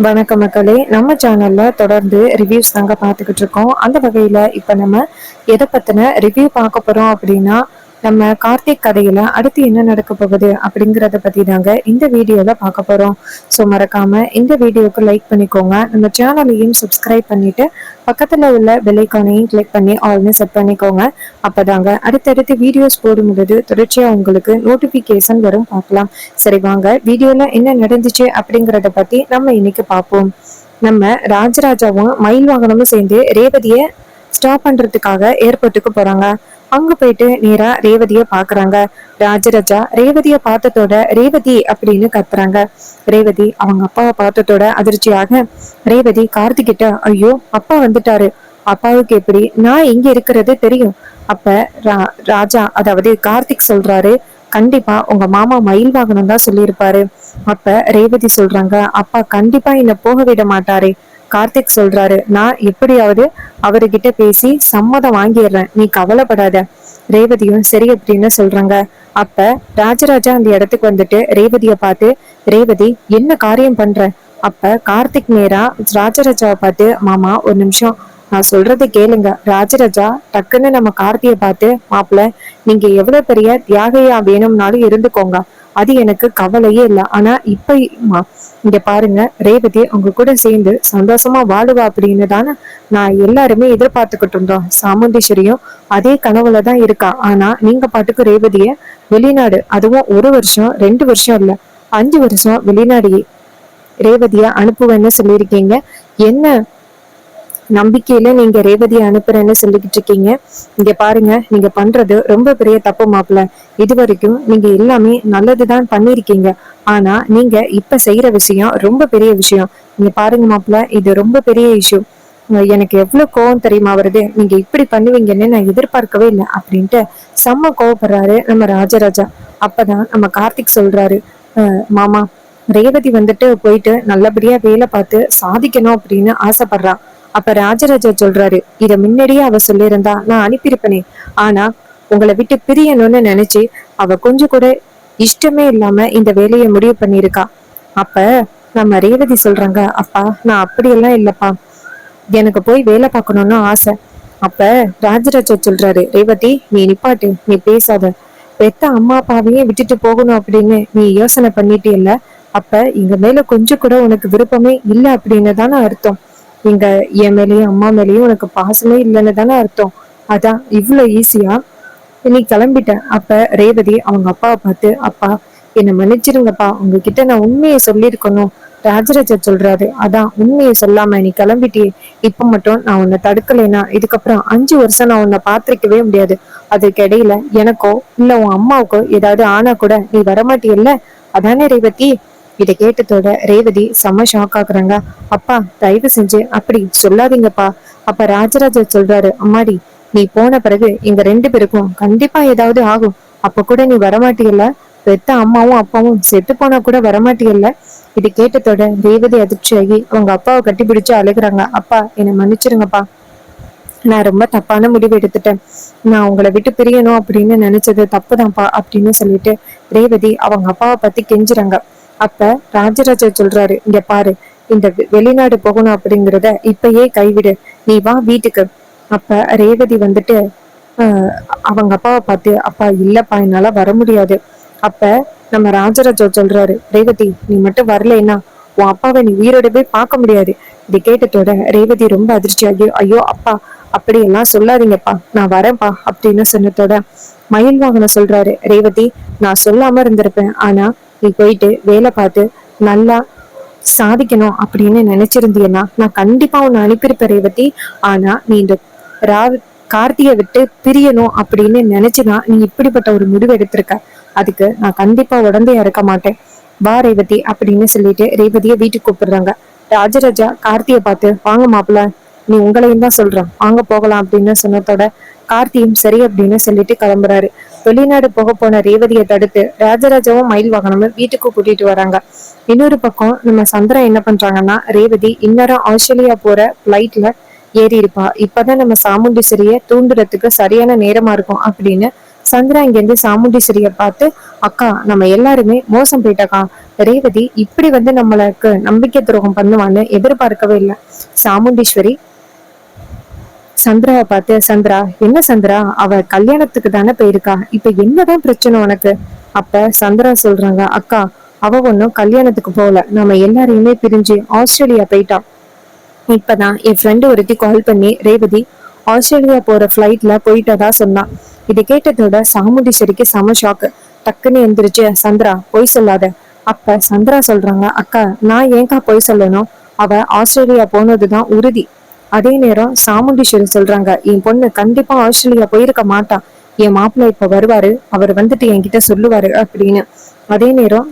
வணக்கம் மக்களே, நம்ம சேனல்ல தொடர்ந்து ரிவ்யூஸ் தாங்க பார்த்துக்கிட்டு இருக்கோம். அந்த வகையில இப்ப நம்ம எதை பத்தின ரிவ்யூ பார்க்க போறோம் அப்படின்னா, நம்ம கார்த்திக் கதையில அடுத்து என்ன நடக்க போகுது அப்படிங்கறத பத்தி தாங்க இந்த வீடியோல பார்க்க போறோம். ஸோ மறக்காம இந்த வீடியோக்கு லைக் பண்ணிக்கோங்க, நம்ம சேனலையும் சப்ஸ்கிரைப் பண்ணிட்டு பக்கத்துல உள்ள பெல் ஐகானையும் கிளிக் பண்ணி ஆல்னு செட் பண்ணிக்கோங்க. அப்பதாங்க அடுத்தடுத்து வீடியோஸ் போடும்போது தொடர்ச்சியா உங்களுக்கு நோட்டிபிகேஷன் வரும், பார்க்கலாம். சரி வாங்க வீடியோல என்ன நடந்துச்சு அப்படிங்கறத பத்தி நம்ம இன்னைக்கு பார்ப்போம். நம்ம ராஜராஜாவும் மயில் வாகனமும் சேர்ந்து ரேவதிய ஸ்டாப் பண்றதுக்காக ஏர்போர்ட்டுக்கு போறாங்க. அங்க போயிட்டு நேரா ரேவதிய பாக்குறாங்க. ராஜராஜா ரேவதிய பார்த்ததோட ரேவதி அப்படின்னு கத்துறாங்க. ரேவதி அவங்க அப்பாவை பார்த்ததோட அதிர்ச்சியாக ரேவதி கார்த்திகிட்ட, ஐயோ அப்பா வந்துட்டாரு, அப்பாவுக்கு எப்படி நான் இங்க இருக்கிறது தெரியும். அப்ப ராஜா அதாவது கார்த்திக் சொல்றாரு, கண்டிப்பா உங்க மாமா மயில் வாகனம் தான் சொல்லியிருப்பாரு. அப்ப ரேவதி சொல்றாங்க, அப்பா கண்டிப்பா என்ன போக விட மாட்டாரே. கார்த்திக் சொல்றாரு, நான் எப்படியாவது அவர்கிட்ட பேசி சம்மதம் வாங்கிடுறேன், நீ கவலைப்படாத. ரேவதியும் சரி அப்படின்னு சொல்றாங்க. அப்ப ராஜராஜா அந்த இடத்துக்கு வந்துட்டு ரேவதிய பார்த்து, ரேவதி என்ன காரியம் பண்ற? அப்ப கார்த்திக் நேரா ராஜராஜாவை பார்த்து, மாமா ஒரு நிமிஷம் நான் சொல்றதை கேளுங்க. ராஜராஜா டக்குன்னு நம்ம கார்த்தியை பார்த்து, மாப்பிள்ள நீங்க எவ்வளவு பெரிய தியாகையா வேணும்னாலும் இருந்துக்கோங்க, அது எனக்கு கவலையே இல்லை. ஆனா இப்ப இங்க பாருங்க, ரேவதி உங்க கூட சேர்ந்து சந்தோஷமா வாழுவா அப்படின்னு தானே நான் எல்லாருமே எதிர்பார்த்துக்கிட்டு இருந்தோம். சாமுண்டீஸ்வரியும் அதே கனவுல தான் இருக்கா. ஆனா நீங்க பாட்டுக்கு ரேவதிய வெளிநாடு, அதுவும் 1 வருஷம் 2 வருஷம் இல்ல, 5 வருஷம் வெளிநாடு ரேவதிய அனுப்புவேன்னு சொல்லியிருக்கீங்க. என்ன நம்பிக்கையில நீங்க ரேவதியை அனுப்புறேன்னு சொல்லிக்கிட்டு இருக்கீங்க? இங்க பாருங்க, நீங்க பண்றது ரொம்ப பெரிய தப்பு மாப்பிள்ள. இது வரைக்கும் நீங்க எல்லாமே நல்லதுதான் பண்ணிருக்கீங்க. ஆனா நீங்க இப்ப செய்யற விஷயம் ரொம்ப பெரிய விஷயம். நீங்க பாருங்க மாப்பிள்ள, இது ரொம்ப பெரிய இஷ்யூ. எனக்கு எவ்வளவு கோவம் தெரியுமா வருது, நீங்க இப்படி பண்ணுவீங்கன்னு நான் எதிர்பார்க்கவே இல்லை அப்படின்ட்டு செம்ம கோவப்படுறாரு நம்ம ராஜராஜா. அப்பதான் நம்ம கார்த்திக் சொல்றாரு, மாமா ரேவதி வந்துட்டு போயிட்டு நல்லபடியா வேலை பார்த்து சாதிக்கணும் அப்படின்னு ஆசைப்படுறா. அப்ப ராஜராஜா சொல்றாரு, இத முன்னாடியே அவ சொல்லியிருந்தா நான் அனுப்பியிருப்பனே. ஆனா உங்களை விட்டு பிரியணும்னு நினைச்சு அவ கொஞ்சம் கூட இஷ்டமே இல்லாம இந்த வேலையை முடிவு பண்ணிருக்கா. அப்ப நம்ம ரேவதி சொல்றாங்க, அப்பா நான் அப்படியெல்லாம் இல்லப்பா, எனக்கு போய் வேலை பார்க்கணும்னு ஆசை. அப்ப ராஜராஜா சொல்றாரு, ரேவதி நீ நிப்பாட்டு, நீ பேசாத. பெத்த அம்மா அப்பாவையும் விட்டுட்டு போகணும் அப்படின்னு நீ யோசனை பண்ணிட்டியல்ல, அப்ப எங்க மேல கொஞ்சம் கூட உனக்கு விருப்பமே இல்லை அப்படின்னு தானே அர்த்தம். எங்க என் மேலேயும் அம்மா மேலேயும் உனக்கு பாசமே இல்லைன்னு தானே அர்த்தம். அதான் இவ்வளவு ஈஸியா நீ கிளம்பிட்ட. அப்ப ரேவதி அவங்க அப்பாவை பார்த்து, அப்பா என்னை மன்னிச்சிருங்கப்பா, உங்ககிட்ட நான் உண்மையை சொல்லியிருக்கணும். ராஜராஜா சொல்றாரு, அதான் உண்மையை சொல்லாம நீ கிளம்பிட்டியே. இப்ப மட்டும் நான் உன்னை தடுக்கலைன்னா இதுக்கப்புறம் 5 வருஷம் நான் உன்னை பார்த்திருக்கவே முடியாது. அதுக்கு இடையில எனக்கோ இல்ல உன் அம்மாவுக்கோ ஏதாவது ஆனா கூட நீ வரமாட்டியல்ல, அதானே ரேவதி? இதை கேட்டதோட ரேவதி செம்ம ஷாக் ஆகுறாங்க. அப்பா தயவு செஞ்சு அப்படி சொல்லாதீங்கப்பா. அப்ப ராஜராஜா சொல்றாரு, அம்மாடி நீ போன பிறகு எங்க 2 பேருக்கும் கண்டிப்பா ஏதாவது ஆகும். அப்ப கூட நீ வரமாட்டியல்ல, பெத்த அம்மாவும் அப்பாவும் செத்து போனா கூட வரமாட்டியல்ல. இது கேட்டதோட ரேவதி அதிர்ச்சியாகி அவங்க அப்பாவை கட்டி பிடிச்சு அழுகுறாங்க. அப்பா என்னை மன்னிச்சிருங்கப்பா, நான் ரொம்ப தப்பான முடிவு எடுத்துட்டேன். நான் உங்களை விட்டு பிரியணும் அப்படின்னு நினைச்சது தப்புதான்ப்பா அப்படின்னு சொல்லிட்டு ரேவதி அவங்க அப்பாவை பத்தி கெஞ்சுறாங்க. அப்ப ராஜராஜா சொல்றாரு, இங்க பாரு, இந்த வெளிநாடு போகணும் அப்படிங்கிறத இப்பயே கைவிடு, நீ வா வீட்டுக்கு. அப்ப ரேவதி வந்துட்டு ஆஹ் அவங்க அப்பாவை பார்த்து, அப்பா இல்லப்பா என்னால வர முடியாது. அப்ப நம்ம ராஜராஜா சொல்றாரு, ரேவதி நீ மட்டும் வரலைன்னா உன் அப்பாவை நீ உயிரோடவே பார்க்க முடியாது. இதை கேட்டதோட ரேவதி ரொம்ப அதிர்ச்சியாகி, ஐயோ அப்பா அப்படியெல்லாம் சொல்லாதீங்கப்பா, நான் வரேன்ப்பா அப்படின்னு சொன்னதோட மயில் வாகனம் சொல்றாரு, ரேவதி நான் சொல்லாம இருந்திருப்பேன், ஆனா நீ போயிட்டு வேலை பார்த்து நல்லா சாதிக்கணும் அப்படின்னு நினைச்சிருந்தீன்னா நான் கண்டிப்பா உன்னை அனுப்பியிருப்பேன் ரேவதி. ஆனா நீ இந்த ராவ் கார்த்தியை விட்டு பிரியணும் அப்படின்னு நினைச்சுதான் நீ இப்படிப்பட்ட ஒரு முடிவு எடுத்திருக்க. அதுக்கு நான் கண்டிப்பா உடந்தையா இருக்க மாட்டேன். வா ரேவதி அப்படின்னு சொல்லிட்டு ரேவதியை வீட்டுக்கு கூப்பிடுறாங்க. ராஜராஜா கார்த்தியை பார்த்து, வாங்க மாப்பிள்ள, நீ உங்களையும் தான் சொல்றேன், வாங்க போகலாம் அப்படின்னு சொன்னதோட கார்த்தியும் சரி அப்படின்னு சொல்லிட்டு கிளம்புறாரு. வெளிநாடு போக போன ரேவதியை தடுத்து ராஜராஜாவும் மயில் வாகனமும் வீட்டுக்கு கூட்டிட்டு வராங்க. இன்னொரு பக்கம் நம்ம சந்திரா என்ன பண்றாங்கன்னா, ரேவதி இந்நேரம் ஆஸ்திரேலியா போற பிளைட்ல ஏறி இருப்பா, இப்பதான் நம்ம சாமுண்டீஸ்வரிய தூண்டுறதுக்கு சரியான நேரமா இருக்கும் அப்படின்னு சந்திரா இங்கிருந்து சாமுண்டீஸ்வரிய பார்த்து, அக்கா நம்ம எல்லாருமே மோசம் போயிட்டக்கா. ரேவதி இப்படி நம்மளுக்கு நம்பிக்கை துரோகம் பண்ணுவான்னு எதிர்பார்க்கவே இல்லை. சாமுண்டீஸ்வரி சந்திராவை பார்த்து, சந்திரா என்ன சந்திரா, அவ கல்யாணத்துக்கு தானே போயிருக்கா, இப்ப என்னதான் பிரச்சனை உனக்கு? அப்ப சந்திரா சொல்றாங்க, அக்கா அவ ஒன்னும் கல்யாணத்துக்கு போகல, நம்ம எல்லாரையுமே பிரிஞ்சு ஆஸ்திரேலியா போயிட்டா. இப்பதான் என் ஃப்ரெண்டு ஒருத்தி கால் பண்ணி ரேவதி ஆஸ்திரேலியா போற ஃபிளைட்ல போயிட்டதா சொன்னான். இதை கேட்டதோட சாமுண்டீஸ்வரிக்கு செம ஷாக்கு. டக்குன்னு எந்திரிச்சு, சந்திரா பொய் சொல்லாத. அப்ப சந்திரா சொல்றாங்க, அக்கா நான் ஏன்கா பொய் சொல்லணும், அவ ஆஸ்திரேலியா போனதுதான் உறுதி. அதே நேரம் சாமுண்டீஸ்வரி சொல்றாங்க, என் பொண்ணு கண்டிப்பா ஆஸ்திரேலியா போயிருக்க மாட்டா, என் மாப்பிள்ளை இப்ப வருவாரு, அவர் வந்துட்டு என்கிட்ட சொல்லுவாரு அப்படின்னு. அதே நேரம்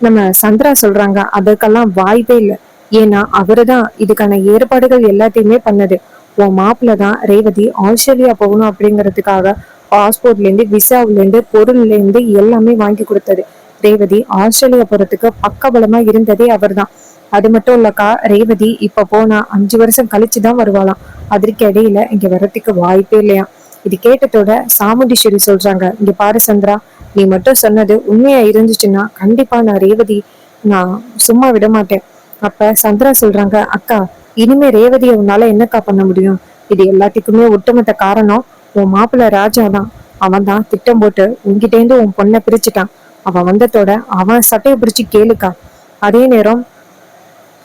நம்ம சந்திரா சொல்றாங்க, அதுக்கெல்லாம் வாய்ப்பே இல்லை. ஏன்னா அவருதான் இதுக்கான ஏற்பாடுகள் எல்லாத்தையுமே பண்ணது. உன் மாப்பிள்ள தான் ரேவதி ஆஸ்திரேலியா போகணும் அப்படிங்கிறதுக்காக பாஸ்போர்ட்ல இருந்து விசாவுல இருந்து பொருள்ல இருந்து எல்லாமே வாங்கி கொடுத்தது. ரேவதி ஆஸ்திரேலியா போறதுக்கு பக்கபலமா இருந்ததே அவர் தான். அது மட்டும் இல்லக்கா, ரேவதி இப்ப போனா 5 வருஷம் கழிச்சுதான் வருவாளாம். அதற்கு இடையில இங்க வர்றதுக்கு வாய்ப்பே இல்லையா. இது கேட்டதோட சாமுண்டீஸ்வரி சொல்றாங்க, இங்க பாரு சந்திரா, நீ மட்டும் சொன்னது உண்மையா இருந்துச்சுன்னா கண்டிப்பா நான் ரேவதி நான் சும்மா விட மாட்டேன். அப்ப சந்திரா சொல்றாங்க, அக்கா இனிமே ரேவதியை உன்னால என்னக்கா பண்ண முடியும், இது எல்லாத்துக்குமே ஒட்டுமொத்த காரணம் உன் மாப்பிள்ள ராஜா தான். அவன் தான் திட்டம் போட்டு உன்கிட்ட இருந்து உன் பொண்ணை பிரிச்சுட்டான். அவன் வந்ததோட அவன் சட்டையை பிடிச்சு கேளுக்கா. அதே நேரம்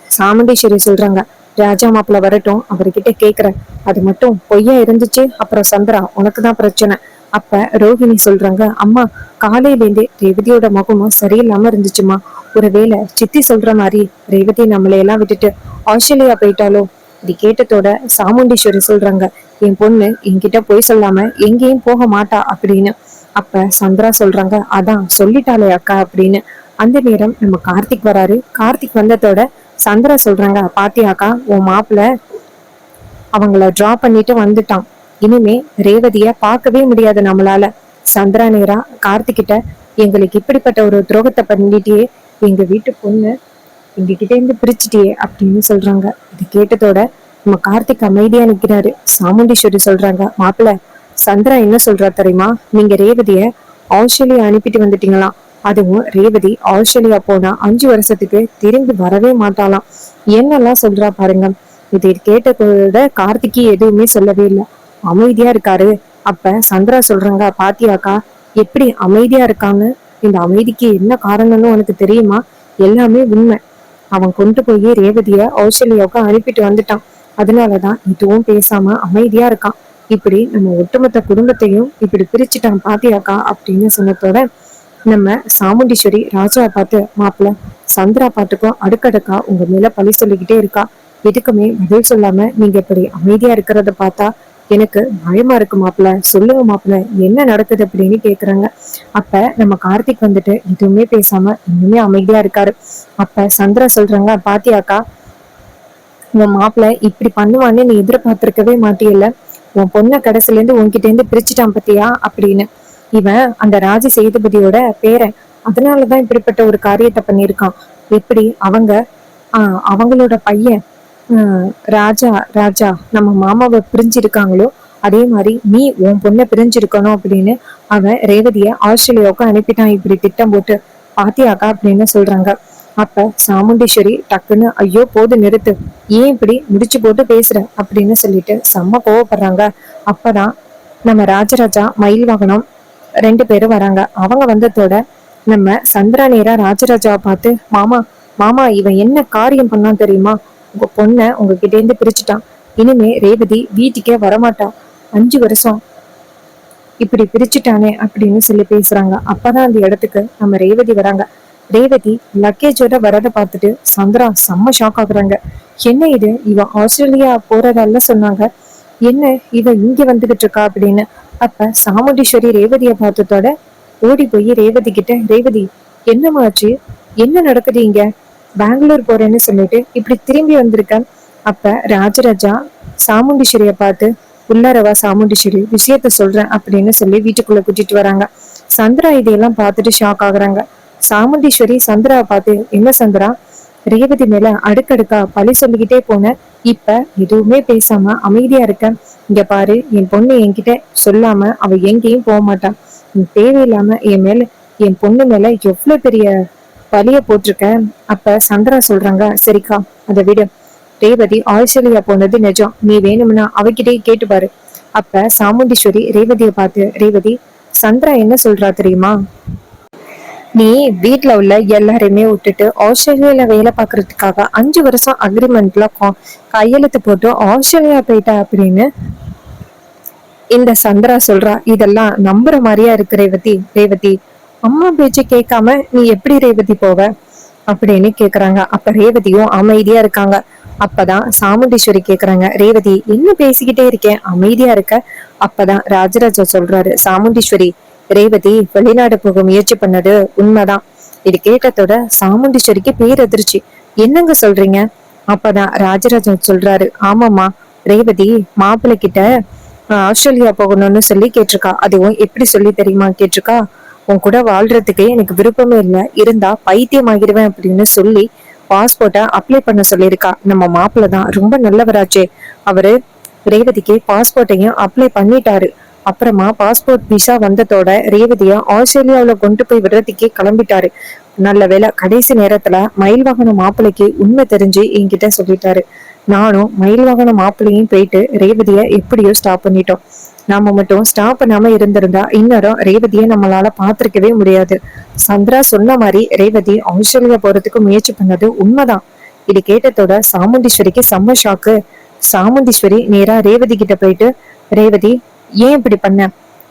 சாமுண்டீஸ்வரி சொல்றாங்க, ராஜா மாப்பிள்ள வரட்டும், அவர்கிட்ட கேக்குறேன், அது மட்டும் பொய்யா இருந்துச்சு அப்புறம் சந்திரா உனக்குதான் பிரச்சனை. அப்ப ரோஹிணி சொல்றாங்க, அம்மா காலையில இருந்தே ரேவதியோட முகமும் சரியில்லாம இருந்துச்சுமா, ஒருவேளை சித்தி சொல்ற மாதிரி ரேவதி நம்மளையெல்லாம் விட்டுட்டு ஆஸ்திரேலியா போயிட்டாலோ. இது கேட்டதோட சாமுண்டீஸ்வரி சொல்றாங்க, என் பொண்ணு என்கிட்ட போய் சொல்லாம எங்கேயும் போக மாட்டா அப்படின்னு. அப்ப சந்திரா சொல்றாங்க, அதான் சொல்லிட்டாளே அக்கா அப்படின்னு. அந்த நேரம் நம்ம கார்த்திக் வராரு. கார்த்திக் வந்ததோட சந்திரா சொல்றாங்க, பாத்தியாக்கா உன் மாப்பிள்ள அவங்கள டிரா பண்ணிட்டு வந்துட்டான், இனிமே ரேவதிய பார்க்கவே முடியாது நம்மளால. சந்திரா நேரா கார்த்திகிட்ட, எங்களுக்கு இப்படிப்பட்ட ஒரு துரோகத்தை பண்ணிட்டியே, எங்க வீட்டு பொண்ணு எங்க கிட்ட இருந்து பிரிச்சுட்டியே அப்படின்னு சொல்றாங்க. இது கேட்டதோட நம்ம கார்த்திக் அமைதியா நிக்கிறாரு. சாமுண்டீஸ்வரி சொல்றாங்க, மாப்பிள்ள சந்திரா என்ன சொல்றா தெரியுமா, நீங்க ரேவதிய ஆஸ்திரேலியா அனுப்பிட்டு வந்துட்டீங்களாம், அதுவும் ரேவதி ஆஸ்திரேலியா போனா 5 வருஷத்துக்கு திரும்பி வரவே மாட்டாளாம். என்னெல்லாம் சொல்றா பாருங்க. இதை கேட்டதோட கார்த்திகி எதுவுமே சொல்லவே இல்லை, அமைதியா இருக்காரு. அப்ப சந்திரா சொல்றாங்க, பாத்தியாக்கா எப்படி அமைதியா இருக்காங்க, இந்த அமைதிக்கு என்ன காரணம்னு உனக்கு தெரியுமா, எல்லாமே உண்மை. அவன் கொண்டு போய் ரேவதிய ஆஸ்திரேலியாவுக்கு அனுப்பிட்டு வந்துட்டான், அதனாலதான் எதுவும் பேசாம அமைதியா இருக்கான். இப்படி நம்ம ஒட்டுமொத்த குடும்பத்தையும் இப்படி பிரிச்சுட்டான் பாத்தியாக்கா அப்படின்னு சொன்னதோட நம்ம சாமுண்டீஸ்வரி ராஜாவை பார்த்து, மாப்பிள்ள சந்திரா பாட்டுக்கும் அடுக்கடுக்கா உங்க மேல பழி சொல்லிக்கிட்டே இருக்கா, எதுக்குமே பதில் சொல்லாம நீங்க இப்படி அமைதியா இருக்கிறத பார்த்தா எனக்கு பயமா இருக்கு மாப்பிள்ள, சொல்லுங்க மாப்பிள்ள என்ன நடக்குது அப்படின்னு கேக்குறாங்க. அப்ப நம்ம கார்த்திக் வந்துட்டு எதுவுமே பேசாம இன்னுமே அமைதியா இருக்காரு. அப்ப சந்திரா சொல்றாங்க, பாத்தியாக்கா உன் மாப்பிள்ள இப்படி பண்ணுவான்னு நீ எதிர்பார்த்திருக்கவே மாட்டியல்ல, உன் பொண்ணை கடைசில இருந்து உன்கிட்ட இருந்து பிரிச்சுட்டான் பத்தியா அப்படின்னு. இவன் அந்த ராஜ சேதுபதியோட பேரன், அதனாலதான் இப்படிப்பட்ட ஒரு காரியத்தை பண்ணியிருக்கான். எப்படி அவங்களோட பையன் ராஜா ராஜா நம்ம மாமாவை பிரிஞ்சிருக்காங்களோ அதே மாதிரி நீ உன் பொண்ணை பிரிஞ்சிருக்கணும் அப்படின்னு அவன் ரேவதிய ஆஸ்திரேலியாவுக்கு அனுப்பிட்டான், இப்படி திட்டம் போட்டு பாத்தியாக்கா அப்படின்னு சொல்றாங்க. அப்ப சாமுண்டீஸ்வரி டக்குன்னு, ஐயோ போது நிறுத்து, ஏன் இப்படி முடிச்சு போட்டு பேசுற அப்படின்னு சொல்லிட்டு செம்ம கோவப்படுறாங்க. அப்பதான் நம்ம ராஜராஜா மயில் வாகனம் 2 பேரும் வராங்க. அவங்க வந்ததோட நம்ம சந்திரா நேரா ராஜராஜாவை பார்த்து, மாமா மாமா இவன் என்ன காரியம் பண்ணான் தெரியுமா, உங்க பொண்ணை உங்ககிட்ட இருந்து பிரிச்சுட்டான், இனிமே ரேவதி வீட்டுக்கே வரமாட்டா, 5 வருஷம் இப்படி பிரிச்சுட்டானே அப்படின்னு சொல்லி பேசுறாங்க. அப்பதான் அந்த இடத்துக்கு நம்ம ரேவதி வராங்க. ரேவதி லக்கேஜோட வரதை பார்த்துட்டு சந்திரா செம்ம ஷாக் ஆகுறாங்க. என்ன இது, இவ ஆஸ்திரேலியா போறதால சொன்னாங்க, என்ன இவ இங்க வந்துகிட்டு இருக்கா அப்படின்னு. அப்ப சாமுண்டீஸ்வரி ரேவதியை பார்த்ததோட ஓடி போய் ரேவதி கிட்ட, ரேவதி என்னமாச்சு, என்ன நடக்குது இங்க, பெங்களூர் போறேன்னு சொல்லிட்டு இப்படி திரும்பி வந்திருக்க. அப்ப ராஜராஜா சாமுண்டீஸ்வரிய பார்த்து, உள்ளாரவா சாமுண்டீஸ்வரி விஷயத்த சொல்றேன் அப்படின்னு சொல்லி வீட்டுக்குள்ள கூட்டிட்டு வராங்க. சந்திரா இதையெல்லாம் பார்த்துட்டு ஷாக் ஆகுறாங்க. சாமுண்டீஸ்வரி சந்திராவை பார்த்து, என்ன சந்திரா ரேவதி மேல அடுக்கடுக்கா பழி சொல்லிக்கிட்டே போன, இப்ப எதுவுமே பேசாம அமைதியா இருக்க, இங்க பாரு என் பொண்ணு என்கிட்ட சொல்லாம அவ எங்கேயும் போக மாட்டான், நீ தேவையில்லாம என் மேல, என் பொண்ணு மேல எவ்வளவு பெரிய பழிய போட்டிருக்க. அப்ப சந்திரா சொல்றாங்க, சரிக்கா அதை விடு. ரேவதி ஆஸ்திரேலியா போனது நிஜம், நீ வேணும்னா அவகிட்டே கேட்டு பாரு. அப்ப சாமுண்டீஸ்வரி ரேவதியை பார்த்து, ரேவதி, சந்திரா என்ன சொல்றா தெரியுமா? நீ வீட்டுல உள்ள எல்லாரையுமே விட்டுட்டு ஆஸ்திரேலியால வேலை பாக்குறதுக்காக 5 வருஷம் அக்ரிமெண்ட்ல கையெழுத்து போட்டு ஆஸ்திரேலியா போயிட்டா அப்படின்னு இந்த சந்திரா சொல்றா. இதெல்லாம் நம்புற மாதிரியா இருக்கு ரேவதி. ரேவதி, அம்மா பேச்சு கேட்காம நீ எப்படி ரேவதி போவ அப்படின்னு கேக்குறாங்க. அப்ப ரேவதியும் அமைதியா இருக்காங்க. அப்பதான் சாமுண்டீஸ்வரி கேக்குறாங்க, ரேவதி என்ன பேசிக்கிட்டே இருக்கேன், அமைதியா இருக்க? அப்பதான் ராஜராஜா சொல்றாரு, சாமுண்டீஸ்வரி, ரேவதி வெளிநாடு போக முயற்சி பண்ணது உண்மைதான். இது கேட்டதோட சாமுண்டீஸ்வரிக்கு பேரதிர்ச்சி. என்னங்க சொல்றீங்க? அப்பதான் ராஜராஜா சொல்றாரு, ஆமாமா, ரேவதி மாப்பிள்ளை கிட்ட ஆஸ்திரேலியா போகணும்னு சொல்லி கேட்டிருக்கா. அதுவும் எப்படி சொல்லி தெரியுமா கேட்டிருக்கா? உன் கூட வாழ்றதுக்கே எனக்கு விருப்பமே இல்லை, இருந்தா பைத்தியம் ஆகிடுவேன் அப்படின்னு சொல்லி பாஸ்போர்ட்டை அப்ளை பண்ண சொல்லியிருக்கா. நம்ம மாப்பிள்ள தான் ரொம்ப நல்லவராச்சே, அவரு ரேவதிக்கு பாஸ்போர்ட்டையும் அப்ளை பண்ணிட்டாரு. அப்புறமா பாஸ்போர்ட் விசா வந்ததோட ரேவதிய ஆஸ்திரேலியாவில கொண்டு போய் விடுறதுக்கே கிளம்பிட்டாரு. நல்ல வேலை கடைசி நேரத்துல மயில் வாகன மாப்பிள்ளைக்கு உண்மை தெரிஞ்சு என்கிட்ட சொல்லிட்டாரு. நானும் மயில் வாகன மாப்பிள்ளையும் போயிட்டு ரேவதிய எப்படியோ ஸ்டாப் பண்ணிட்டோம். நாம மட்டும் ஸ்டாப் பண்ணாம இருந்திருந்தா இன்னரும் ரேவதியை நம்மளால பாத்திருக்கவே முடியாது. சந்திரா சொன்ன மாதிரி ரேவதி ஆஸ்திரேலியா போறதுக்கு முயற்சி பண்ணது உண்மைதான். இது கேட்டதோட சாமுண்டீஸ்வரிக்கு செம்ம ஷாக்கு. சாமுண்டீஸ்வரி நேரா ரேவதி கிட்ட போயிட்டு, ரேவதி ஏன் இப்படி பண்ண?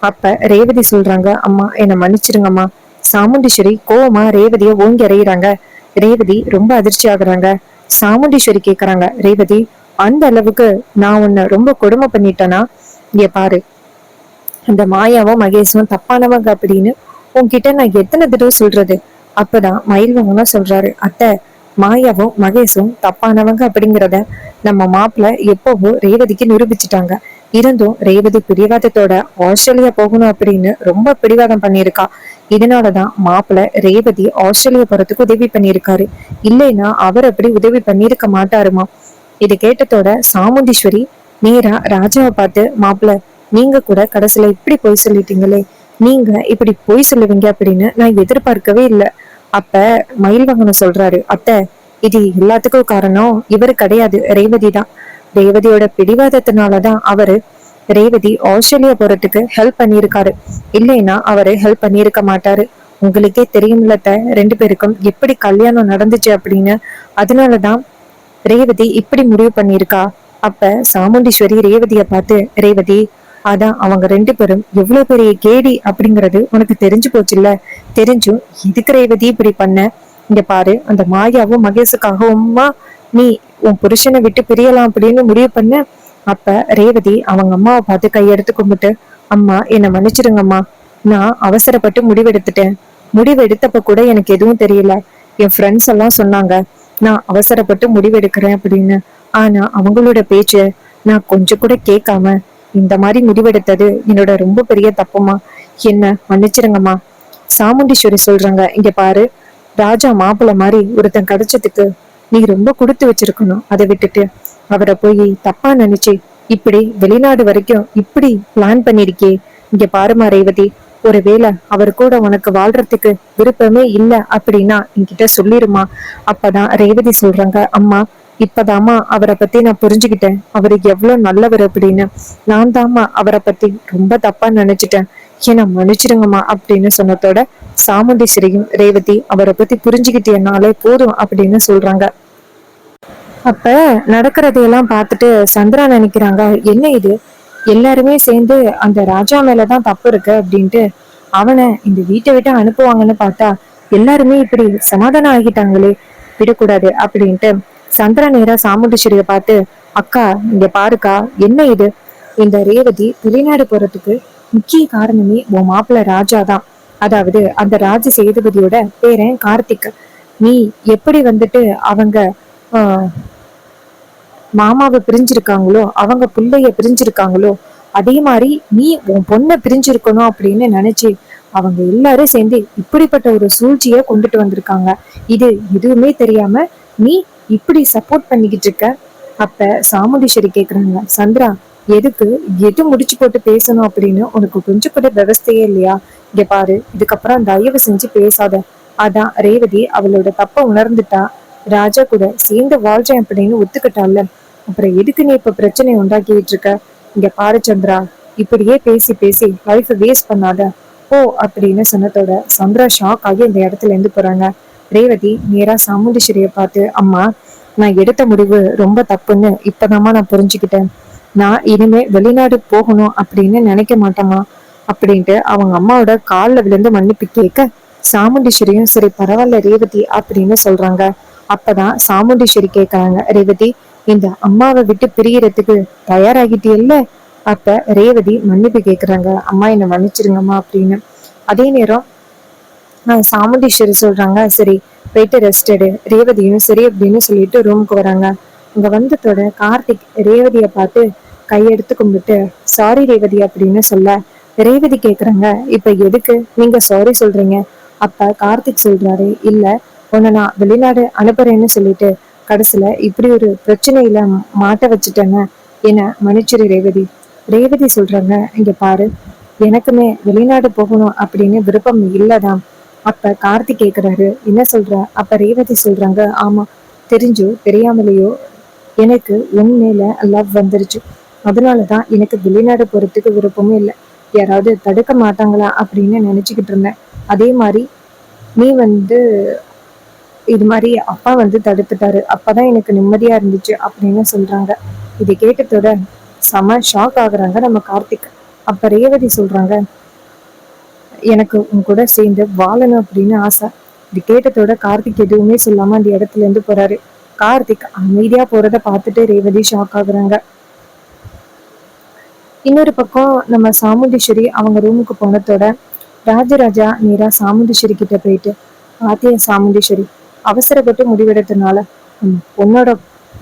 அப்ப ரேவதி சொல்றாங்க, அம்மா என்னை மன்னிச்சிருங்கம்மா. சாமுண்டீஸ்வரி கோவமா ரேவதிய ஓங்கி அறையிறாங்க. ரேவதி ரொம்ப அதிர்ச்சி ஆகுறாங்க. சாமுண்டீஸ்வரி கேக்குறாங்க, ரேவதி அந்த அளவுக்கு நான் உன்னை ரொம்ப கொடுமை பண்ணிட்டேனா? இங்க பாரு, அந்த மாயாவும் மகேஷும் தப்பானவங்க அப்படின்னு உன்கிட்ட நான் எத்தனை தடவை சொல்றது? அப்பதான் மயில்வங்கன்னா சொல்றாரு, அத்தை, மாயாவும் மகேஷும் தப்பானவங்க அப்படிங்கிறத நம்ம மாப்பிள்ள எப்பவோ ரேவதிக்கு நிரூபிச்சுட்டாங்க. இருந்தும் ரேவதி பிடிவாதத்தோட ஆஸ்திரேலியா போகணும் அப்படின்னு ரொம்ப பிடிவாதம் பண்ணியிருக்கா. இதனாலதான் மாப்பிள்ள ரேவதி ஆஸ்திரேலியா போறதுக்கு உதவி பண்ணியிருக்காரு. இல்லைன்னா அவர் அப்படி உதவி பண்ணியிருக்க மாட்டாருமா. இது கேட்டதோட சாமுண்டீஸ்வரி நேரா ராஜாவை பார்த்து, மாப்பிள்ள நீங்க கூட கடைசியில இப்படி பொய் சொல்லிட்டீங்களே, நீங்க இப்படி பொய் சொல்லுவீங்க அப்படின்னு நான் எதிர்பார்க்கவே இல்லை. அப்ப மயில்வாகனம் சொல்றாரு, அத்தை, இது எல்லாத்துக்கும் காரணம் இவரு கிடையாது, ரேவதி தான். ரேவதியோட பிடிவாதத்தினாலதான் அவரு ரேவதி ஆஸ்திரேலியா போறதுக்கு ஹெல்ப் பண்ணியிருக்காரு. இல்லைன்னா அவரு ஹெல்ப் பண்ணியிருக்க மாட்டாரு. உங்களுக்கே தெரியும்லத்த, 2 பேருக்கும் எப்படி கல்யாணம் நடந்துச்சு அப்படின்னு. அதனாலதான் ரேவதி இப்படி முடிவு பண்ணியிருக்கா. அப்ப சாமுண்டீஸ்வரி ரேவதிய பார்த்து, ரேவதி, அதான் அவங்க 2 பேரும் எவ்வளவு பெரிய கேடி அப்படிங்கறது உனக்கு தெரிஞ்சு போச்சுல்ல. தெரிஞ்சும் இதுக்கு ரேவதி இப்படி பண்ண? இங்க பாரு, அந்த மாயாவும் மகேஷுக்காகவுமா நீ உன் புருஷனை விட்டு பிரியலாம் அப்படின்னு முடிவு பண்ண? அப்ப ரேவதி அவங்க அம்மாவை பார்த்து கையெடுத்து கும்பிட்டு, அம்மா என்னை மன்னிச்சிடுங்கம்மா, நான் அவசரப்பட்டு முடிவெடுத்துட்டேன். முடிவெடுத்தப்ப கூட எனக்கு எதுவும் தெரியல. என் ஃப்ரெண்ட்ஸ் எல்லாம் சொன்னாங்க நான் அவசரப்பட்டு முடிவெடுக்கிறேன் அப்படின்னு. ஆனா அவங்களோட பேச்ச நான் கொஞ்சம் கூட கேட்காம இந்த மாதிரி முடிவெடுத்தது என்னோட ரொம்ப பெரிய தப்புமா, என்ன மன்னிச்சிருங்கம்மா. சாமுண்டீஸ்வரி சொல்றாங்க, இங்க பாரு, ராஜா மாப்பிள்ள மாதிரி ஒருத்தன் கிடைச்சதுக்கு நீ ரொம்ப கொடுத்து வச்சிருக்கணும். அதை விட்டுட்டு அவரை போய் தப்பா நினைச்சு இப்படி வெளிநாடு வரைக்கும் இப்படி பிளான் பண்ணிருக்கே. இங்க பாருமா ரேவதி, ஒருவேளை அவர் கூட உனக்கு வாழ்றதுக்கு விருப்பமே இல்ல அப்படின்னா என்கிட்ட சொல்லிருமா. அப்பதான் ரேவதி சொல்றாங்க, அம்மா இப்பதாம்மா அவரை பத்தி நான் புரிஞ்சுக்கிட்டேன், அவரு எவ்வளவு நல்லவர் அப்படின்னு. நான் தாம்மா அவரை பத்தி ரொம்ப தப்பா நினைச்சிட்டேன், ஏன்னா மன்னிச்சிருங்கம்மா அப்படின்னு சொன்னதோட சாமுண்டீஸ்வரியும் ரேவதி அவரை பத்தி புரிஞ்சுக்கிட்டேனாலே போதும் அப்படின்னு சொல்றாங்க. அப்ப நடக்கிறதையெல்லாம் பார்த்துட்டு சந்திரா நினைக்கிறாங்க, என்ன இது, எல்லாருமே சேர்ந்து அந்த ராஜா மேலதான் தப்பு இருக்கு அப்படின்ட்டு அவனை இந்த வீட்டை விட்டு அனுப்புவாங்கன்னு பார்த்தா எல்லாருமே இப்படி சமாதானம் ஆகிட்டாங்களே, விடக்கூடாது அப்படின்ட்டு சந்திரா நேரா சாமுண்டீஸ்வரிய பார்த்து, அக்கா இங்க பாருக்கா, என்ன இது, இந்த ரேவதி வெளிநாடு போறதுக்கு முக்கிய காரணமே உன் மாப்பிள்ள ராஜா தான். அதாவது அந்த ராஜ சேதுபதியோட பேரன் கார்த்திக். நீ எப்படி வந்துட்டு அவங்க மாமாவை பிரிஞ்சிருக்காங்களோ, அவங்க பிள்ளைய பிரிஞ்சிருக்காங்களோ, அதே மாதிரி நீ உன் பொண்ணை பிரிஞ்சிருக்கணும் அப்படின்னு நினைச்சு அவங்க எல்லாரும் சேர்ந்து இப்படிப்பட்ட ஒரு சூழ்ச்சிய கொண்டுட்டு வந்திருக்காங்க. இது எதுவுமே தெரியாம நீ இப்படி சப்போர்ட் பண்ணிக்கிட்டு இருக்க. அப்ப சாமுண்டீஸ்வரி கேக்குறாங்க, சந்திரா எதுக்கு எது முடிச்சு போட்டு பேசணும் அப்படின்னு உனக்கு கொஞ்சம் கூட விவஸ்தையே இல்லையா? இங்க பாரு, இதுக்கப்புறம் தயவு செஞ்சு பேசாத. அதான் ரேவதி அவளோட தப்ப உணர்ந்துட்டா, ராஜா கூட சேர்ந்து வாழ்றேன் அப்படின்னு ஒத்துக்கிட்டால, அப்புறம் எதுக்கு நீ இப்ப பிரச்சனை உண்டாக்கிட்டு இருக்க? இங்க பாரு சந்திரா, இப்படியே பேசி பேசி லைஃப் வேஸ்ட் பண்ணாத போ அப்படின்னு சொன்னதோட சந்திரா ஷாக் ஆகி இந்த இடத்துல இருந்து போறாங்க. ரேவதி நேரா சாமுண்டீஸ்வரிய பார்த்து, அம்மா, நான் எடுத்த முடிவு ரொம்ப தப்புன்னு இப்பதாம்மா நான் புரிஞ்சுக்கிட்டேன். நான் இனிமே வெளிநாடு போகணும் அப்படின்னு நினைக்க மாட்டேம்மா அப்படின்ட்டு அவங்க அம்மாவோட காலில் விழுந்து மன்னிப்பு கேட்க, சாமுண்டீஸ்வரியும் சரி பரவாயில்ல ரேவதி அப்படின்னு சொல்றாங்க. அப்பதான் சாமுண்டீஸ்வரி கேட்கறாங்க, ரேவதி, இந்த அம்மாவை விட்டு பிரியறதுக்கு தயாராகிட்டியல்ல? அப்ப ரேவதி மன்னிப்பு கேக்குறாங்க, அம்மா என்னை மன்னிச்சிருங்கம்மா அப்படின்னு. அதே நேரம் சாமுண்டீஸ்வரி சொல்றாங்க, சரி போயிட்டு ரெஸ்ட் எடு. ரேவதியும் சரி அப்படின்னு சொல்லிட்டு ரூமுக்கு வராங்க. அங்க வந்ததோட கார்த்திக் ரேவதிய பார்த்து கையெடுத்து கும்பிட்டு, சாரி ரேவதி அப்படின்னு சொல்ல, ரேவதி கேக்குறாங்க, இப்ப எதுக்கு நீங்க சாரி சொல்றீங்க? அப்ப கார்த்திக் சொல்றாரு, இல்ல, உன்னை நான் வெளிநாடு அனுப்புறேன்னு சொல்லிட்டு கடைசியில இப்படி ஒரு பிரச்சனையில மாட்ட வச்சுட்டேன்னு என்ன மன்னிச்சிரு ரேவதி. ரேவதி சொல்றாங்க, இங்க பாரு, எனக்குமே வெளிநாடு போகணும் அப்படின்னு விருப்பம் இல்லதான். அப்ப கார்த்திக் கேக்குறாரு, என்ன சொல்ற? அப்ப ரேவதி சொல்றாங்க, ஆமா, தெரிஞ்சோ தெரியாமலேயோ எனக்கு உன் மேல லவ் வந்துருச்சு. அதனாலதான் எனக்கு வெளிநாடு போறதுக்கு விருப்பமே இல்லை. யாராவது தடுக்க மாட்டாங்களா அப்படின்னு நினைச்சுக்கிட்டு இருந்தேன். அதே மாதிரி நீ இது மாதிரி அப்பா தடுத்துட்டாரு. அப்பதான் எனக்கு நிம்மதியா இருந்துச்சு அப்படின்னு சொல்றாங்க. இதை கேட்டதோட செம ஷாக் ஆகுறாங்க நம்ம கார்த்திக். அப்ப ரேவதி சொல்றாங்க, எனக்கு உன் கூட சேர்ந்து வாழணும் அப்படின்னு ஆசை. இது கேட்டதோட கார்த்திக் எதுவுமே சொல்லாம அந்த இடத்துல இருந்து போறாரு. கார்த்திக் அமைதியா போறத பார்த்துட்டு ரேவதி ஷாக் ஆகுறாங்க. இன்னொரு பக்கம் நம்ம சாமுண்டீஸ்வரி அவங்க ரூமுக்கு போனதோட ராஜராஜா நேரா சாமுண்டீஸ்வரி கிட்ட போயிட்டு, பாத்தியா சாமுண்டீஸ்வரி, அவசரப்பட்டு முடிவெடுத்தனால பொண்ணோட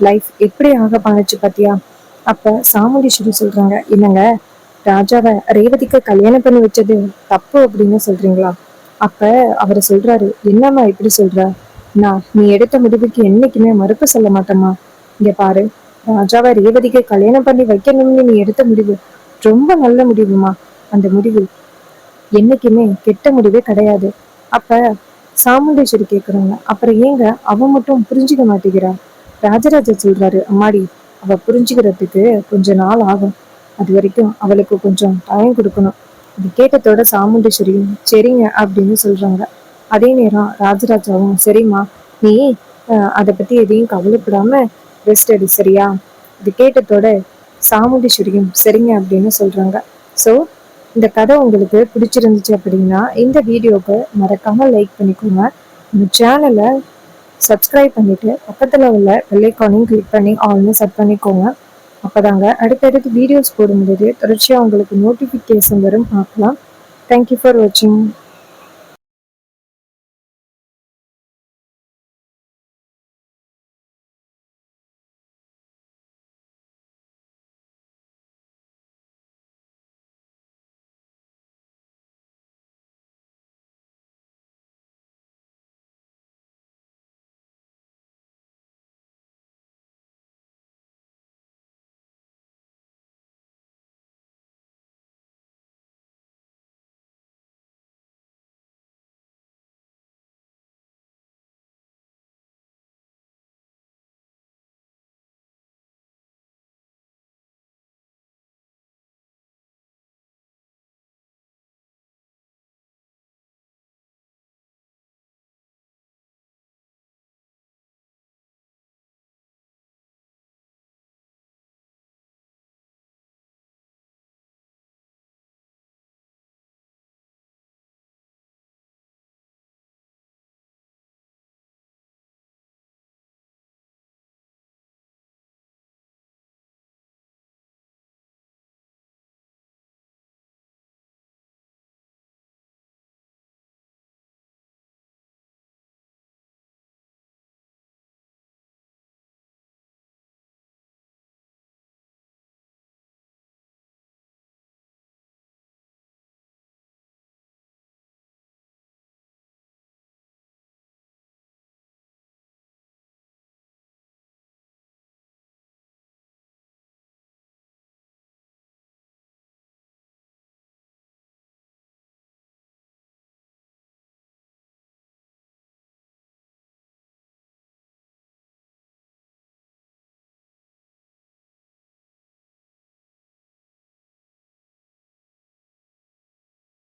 லைஃப் எப்படி ஆக பண்ணுச்சு பாத்தியா? அப்ப சாமுண்டீஸ்வரி சொல்றாங்க, இல்லைங்க, ராஜாவை ரேவதிக்கு கல்யாணம் பண்ணி வச்சது தப்பு அப்படின்னு சொல்றீங்களா? அப்ப அவரு சொல்றாரு, என்னம்மா இப்படி சொல்ற? நீ எடுத்த முடிவுக்கு என்னைக்குமே மறுப்பு சொல்ல மாட்டேம்மா. இங்க பாரு, ராஜாவை ரேவதிக்கு கல்யாணம் பண்ணி வைக்கணும்னு நீ எடுத்த முடிவு ரொம்ப நல்ல முடிவுமா. அந்த முடிவு என்னைக்குமே கெட்ட முடிவே கிடையாது. அப்ப சாமுண்டேஸ்வரி கேக்குறாங்க, அப்புறம் ஏங்க அவ மட்டும் புரிஞ்சுக்க மாட்டேங்கிறா? ராஜராஜா சொல்றாரு, அம்மாடி, அவ புரிஞ்சுக்கிறதுக்கு கொஞ்ச நாள் ஆகும். அது வரைக்கும் அவளுக்கு கொஞ்சம் டைம் கொடுக்கணும். இது கேட்டதோட சாமுண்டேஸ்வரியும் சரிங்க அப்படின்னு சொல்றாங்க. அதே நேரம் ராஜராஜாவும், சரிம்மா, நீ அதை பத்தி எதையும் கவலைப்படாம ரெஸ்ட் எடு, சரியா? இது கேட்டதோட சாமுண்டீஸ்வரியும் சரிங்க அப்படின்னு சொல்றாங்க. ஸோ இந்த கதை உங்களுக்கு பிடிச்சிருந்துச்சு அப்படின்னா இந்த வீடியோவுக்கு மறக்காம லைக் பண்ணிக்கோங்க. இந்த சேனலை சப்ஸ்கிரைப் பண்ணிட்டு பக்கத்துல உள்ள பெல்லைக்கானையும் கிளிக் பண்ணி ஆல்னு செட் பண்ணிக்கோங்க. அப்பதாங்க அடுத்தடுத்து வீடியோஸ் போடும்போது தொடர்ச்சியா உங்களுக்கு நோட்டிஃபிகேஷன் வரும் பார்க்கலாம். தேங்க்யூ ஃபார் வாட்சிங்.